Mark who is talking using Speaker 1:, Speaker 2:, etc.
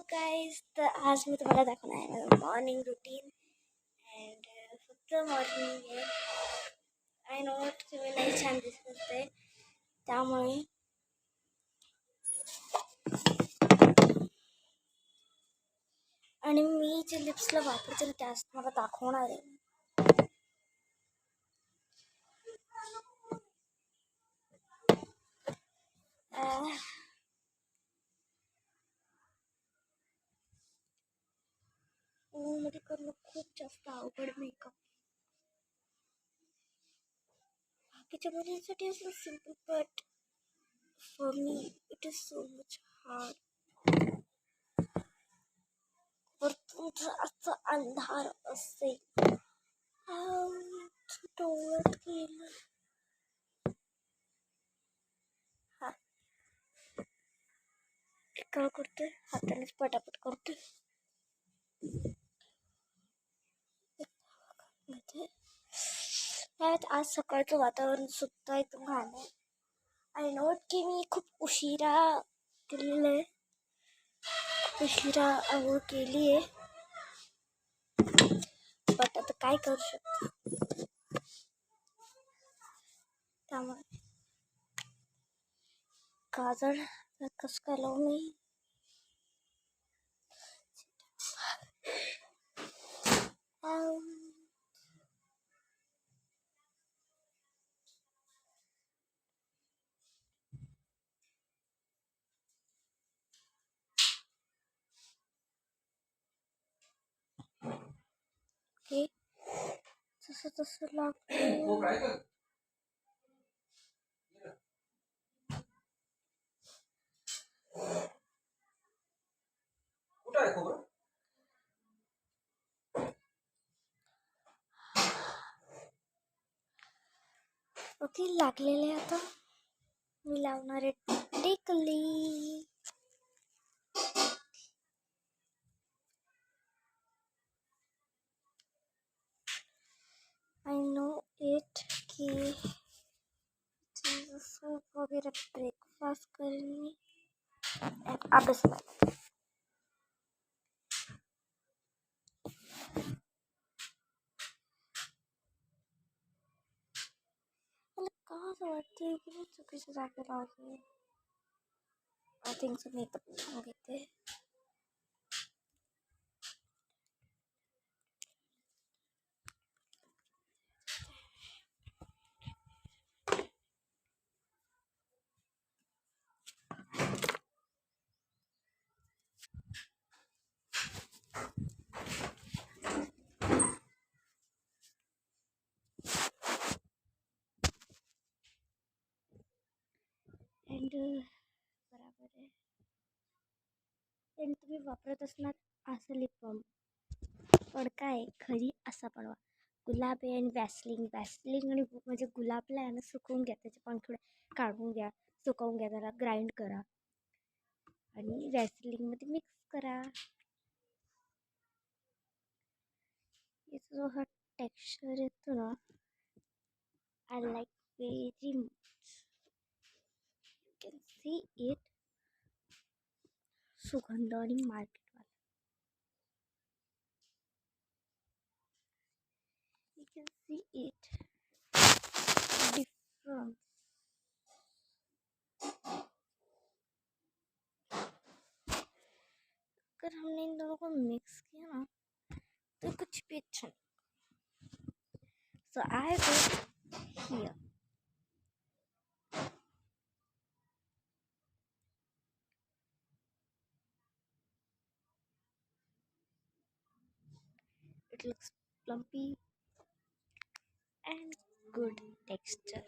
Speaker 1: Guys, तर आज मी तुम्हाला दाखवणार आहे माझं मॉर्निंग रुटीन अँड फक्त मॉर्निंग आहे. आय नो तुम्ही नाही छान दिसत आहे त्यामुळे आणि मी जे लिप्सला वापरते ना त्याच मला दाखवणार आहे. मध्ये करणं खूप जास्त अवघड मेकअप. बाकीच्या मुलींसाठी असं simple but for me it is so much hard. तुमचं असं अंधार असेल डोळ्यात गेलं. हा काय करतोय हातानेच पटापट करतोय. आज सकाळचं वातावरण सुद्धा एकदम घाण आहे. आय नोट की मी खूप उशिरा केलेलं आहे, उशिरा आंघोळ केली आहे, बट आता काय करू शकतो. त्यामुळे काजळ कसं काय लावू मी. ओके, तसं लागतं. ओके, लागलेले आता मी लावणार आहे टिकली. आय नो इट की सूप वगैरह ब्रेकफास्ट करेन मी अभ्यास. मला का असं वाटते की मी चुकीच्या जागेला लावते. आय थिंक सो मेकअप छान घेते. अँड बराबर आहे. अँड तुम्ही वापरत असणार असं लिप बाम, पण काय खरी असा बनवा. गुलाब आहे आणि वॅसलिन आणि म्हणजे गुलाबला आहे ना सुकवून घ्या, त्याचे पंखुडे काढून घ्या, सुकवून घ्या, त्याला ग्राइंड करा आणि वॅसलिनमध्ये मिक्स करा. याचा जो हा टेक्स्चर येतो ना, I like very much. You can see it. सुगंध आणि मार्केटवाला, you can see it different. अगर हमने इन दोनों को मिक्स किया ना तो कुछ भी अच्छा नहीं. So I go here. It looks plumpy and good texture.